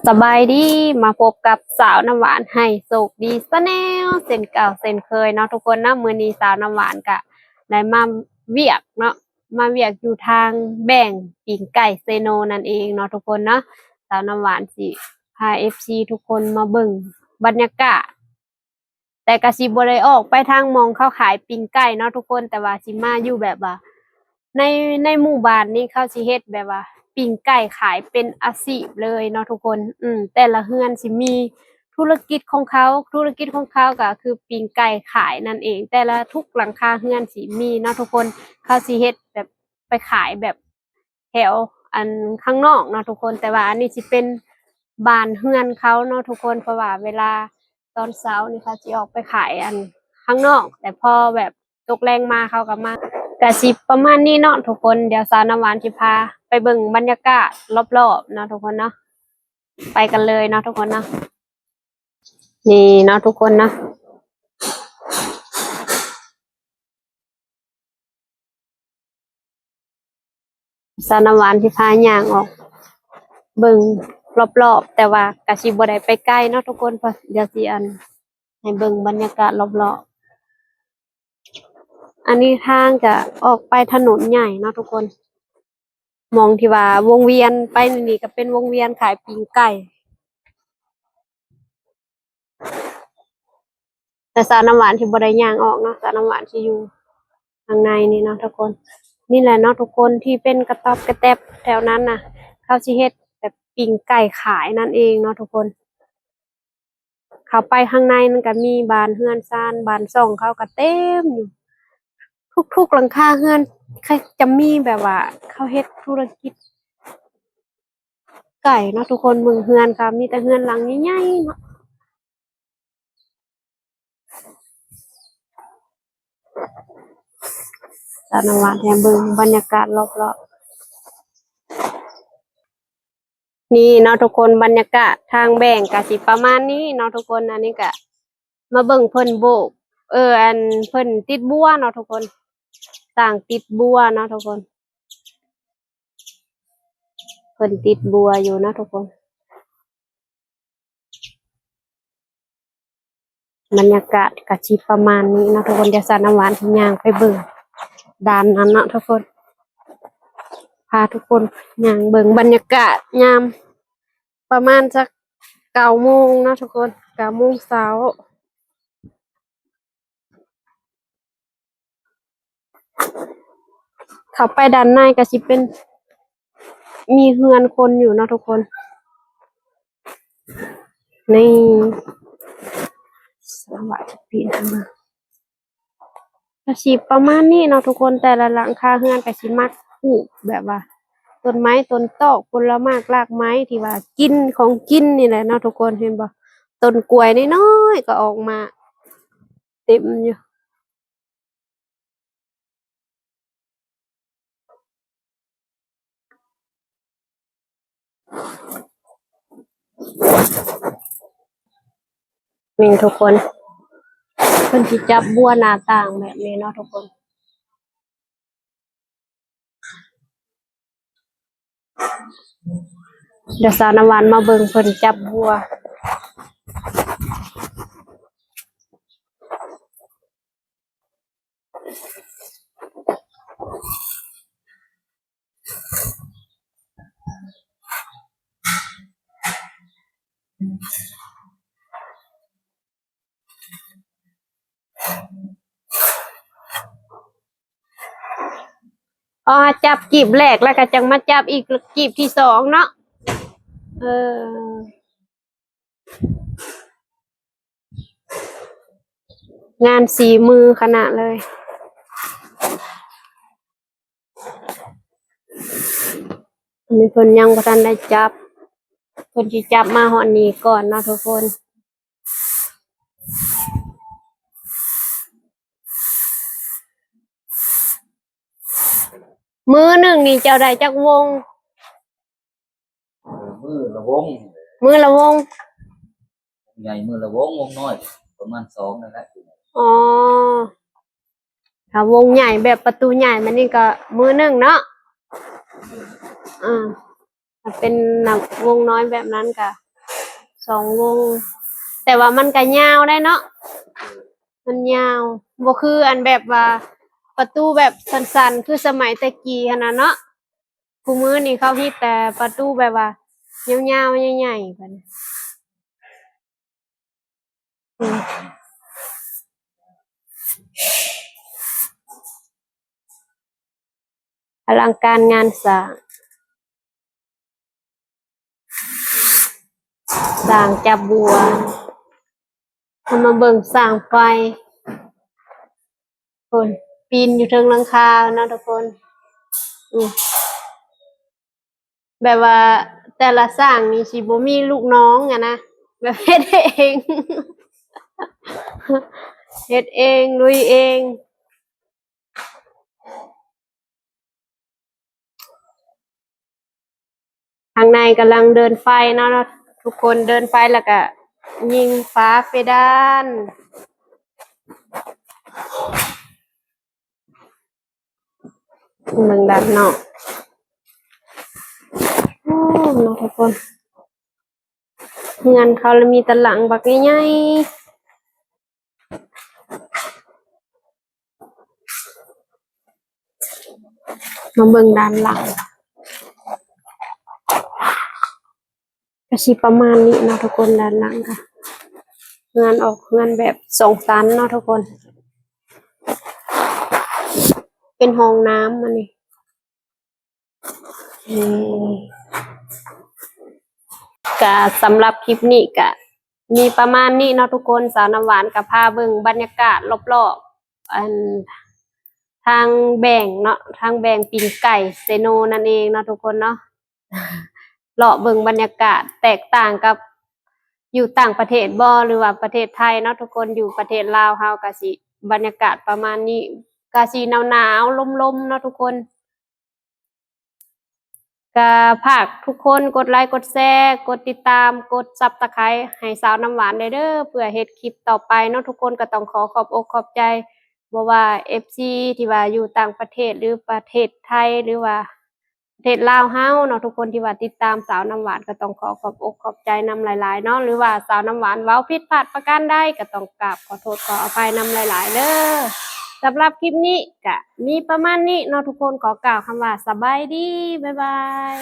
สบายดีมาพบกับสาวน้ำหวานให้โชคดีซะแนวเส้นเก่าเส้นเคยเนาะทุกคนนะมื้อนี้สาวน้ำหวานกะได้มาเวียกเนาะมาเวียกอยู่ทางแบ่งปิ่งไก่เซโนนั่นเองเนาะทุกคนเนาะสาวน้ำหวานสิพาFCทุกคนมาเบิ่งบรรยากาศแต่กะสิบ่ได้ออกไปทางมองเขาขายปิ้งไก่เนาะทุกคนแต่ว่าสิมาอยู่แบบว่าในในหมู่บ้านนี้เขาสิเฮ็ดแบบว่า ปิ้งไก่ขายเป็นอาชีพเลยเนาะทุกคนแต่ละเฮือนสิมีธุรกิจของเขาธุรกิจของเขาก็คือปิ้งไก่ขายนั่นเองแต่ละทุกหลังคาเฮือนสิมีเนาะทุกคนเขาสิเฮ็ดแบบไปขายแบบแถวอันข้างนอกเนาะทุกคนแต่ว่าอันนี้สิเป็นบ้านเฮือนเขาเนาะทุกคนเพราะว่าเวลาตอนเช้านี่เขาสิออกไปขายอันข้างนอกแต่พอแบบตกแรงมาเขาก็มากะสิประมาณนี้เนาะทุกคนเดี๋ยวสาวน้ำหวานสิพาไปเบิ่งบรรยากาศรอบๆเนาะทุกคนเนาะไปกันเลยเนาะทุกคนเนาะนี่เนาะทุกคนเนาะสาวน้ำหวานสิพาย่างออกเบิ่งรอบๆแต่ว่ากะสิบ่ได้ไปใกล้เนาะทุกคนเพราะเดี๋ยวสิให้เบิ่งบรรยากาศรอบๆอันนี้ทางจะออกไปถนนใหญ่เนาะทุกคนมองที่ว่าวงเวียนไปนี่ก็เป็นวงเวียนขายปิ้งไก่แต่สาวน้ำหวานที่บ่ได้ย่างออกเนาะสาวน้ำหวานที่อยู่ข้างในนี่เนาะทุกคนนี่แหละเนาะทุกคนที่เป็นกระต๊อบกระแตบแถวนั้นน่ะเขาสิเฮ็ดแบบปิ้งไก่ขายนั่นเองเนาะทุกคนเข้าไปข้างในนั่นก็มีบ้านเฮือนซ่านบ้านช่องเขาก็เต็มอยู่ทุกๆหลังคาเฮือนจะมีแบบว่าเขาเฮ็ดธุรกิจไก่เนาะทุกคนเมืองเฮือนค่ะมีแต่เฮือนหลังใหญ่ๆเนาะสาวน้ำหวานแถมเบิ่งบรรยากาศรอบๆนี่เนาะทุกคนบรรยากาศทางแบ่งก็สิประมาณนี้เนาะทุกคนอันนี้ก็มาเบิ่งเพิ่นโบกอันเพิ่นติดบัวเนาะทุกคนต่างติดบัวเนาะทุกคนเพิ่นติดบัวอยู่เนาะทุกคนบรรยากาศก็สิประมาณนี้เนาะทุกคนเดี๋ยวสาวน้ำหวานสิย่างไปเบิ่งด้านนั้นเนาะทุกคนพาทุกคนย่างเบิ่งบรรยากาศยามประมาณสัก9 โมงเนาะทุกคน9 โมงเช้าเข้าไปด้านในก็สิเป็นมีเฮือนคนอยู่เนาะทุกคนนี่สวัสดีพี่น้องก็สิประมาณนี้เนาะทุกคนแต่ละหลังคาเฮือนก็สิมักปลูกแบบว่าต้นไม้ต้นตอกผลไม้รากไม้ที่ว่ากินของกินนี่แหละเนาะทุกคนเห็นบ่ต้นกล้วยน้อยๆก็ออกมาเต็มอยู่นี่ทุกคนเพิ่นสิจับบัวหน้าต่างแบบนี้เนาะทุกคนเดี๋ยวสาวน้ำหวานมาเบิ่งเพิ่นจับบัวจับกีบแรกแล้วก็จังมาจับอีกกีบที่2เนาะเอองานสีมือขนาดเลยอันนี้เพิ่นยังบ่ทันได้จับเพิ่นสิจับมาฮอดนี้ก่อนเนาะทุกคนมือหนึ่งนี่เจ้าได้จักวงมือละวงมือละวงใหญ่มือละวงน้อยประมาณ2นั่นแหละอ๋อถ้าวงใหญ่แบบประตูใหญ่มันนี่ก็มือหนึ่งเนาะถ้าเป็นนับวงน้อยแบบนั้นก็ 2 วงแต่ว่ามันก็ยาวได้เนาะมันยาวบ่คืออันแบบว่าประตูแบบสั้นๆคือสมัยแต่กี้หั้นน่ะเนาะคุมื้อนี้เขาฮิตแต่ประตูแบบว่ายาวๆใหญ่ๆบัดนี้อืมอลังการงานสร้างจับบัวเอามาเบิ่งสร้างไฟคนปีนอยู่เทิงหลังคาเนาะทุกคนอืมแบบว่าแต่ละสร้างนี่สิบ่มีลูกน้องอะนะแบบเฮ็ดเองเฮ็ดเองลุยเองข้างในกำลังเดินไฟเนาะทุกคนเดินไฟแล้วก็ยิงฟ้าเพดานเบิ่งด้านนอกโอ้เนาะทุกคนเงินเขาเลยมีแตหลังบักใหญ่ๆมาเบิ่งด้านหลังก็สิประมาณนี้เนาะทุกคนด้านหลังค่ะงานออกงานแบบ2 ชั้นเนาะทุกคนเป็นห้องน้ำอันนี้อืมก็สำหรับคลิปนี้ก็มีประมาณนี้เนาะทุกคนสาวน้ำหวานก็พาเบิ่งบรรยากาศรอบๆอันทางแบ่งเนาะทางแบ่งปิ้งไก่เซโนนั่นเองเนาะทุกคนเนาะเลาะเบิ่งบรรยากาศแตกต่างกับอยู่ต่างประเทศบ่หรือว่าประเทศไทยเนาะทุกคนอยู่ประเทศลาวเฮาก็สิบรรยากาศประมาณนี้ก็สิหนาวๆลมๆเนาะทุกคน ก็ฝากทุกคนกดไลค์กดแชร์กดติดตามกด Subscribe ให้สาวน้ำหวานได้เด้อเพื่อเฮ็ดคลิปต่อไปเนาะทุกคนก็ต้องขอขอบอกขอบใจบ่ว่า FC ที่ว่าอยู่ต่างประเทศหรือประเทศไทยหรือว่าประเทศลาวเฮาเนาะทุกคนที่ว่าติดตามสาวน้ำหวานก็ต้องขอขอบอกขอบใจนำหลายๆเนาะหรือว่าสาวน้ำหวานเว้าผิดพลาดประการใดก็ต้องกราบขอโทษขออภัยนำหลายๆเด้อสำหรับคลิปนี้ก็มีประมาณนี้เนาะทุกคนขอกล่าวคำว่าสบายดีบ๊ายบาย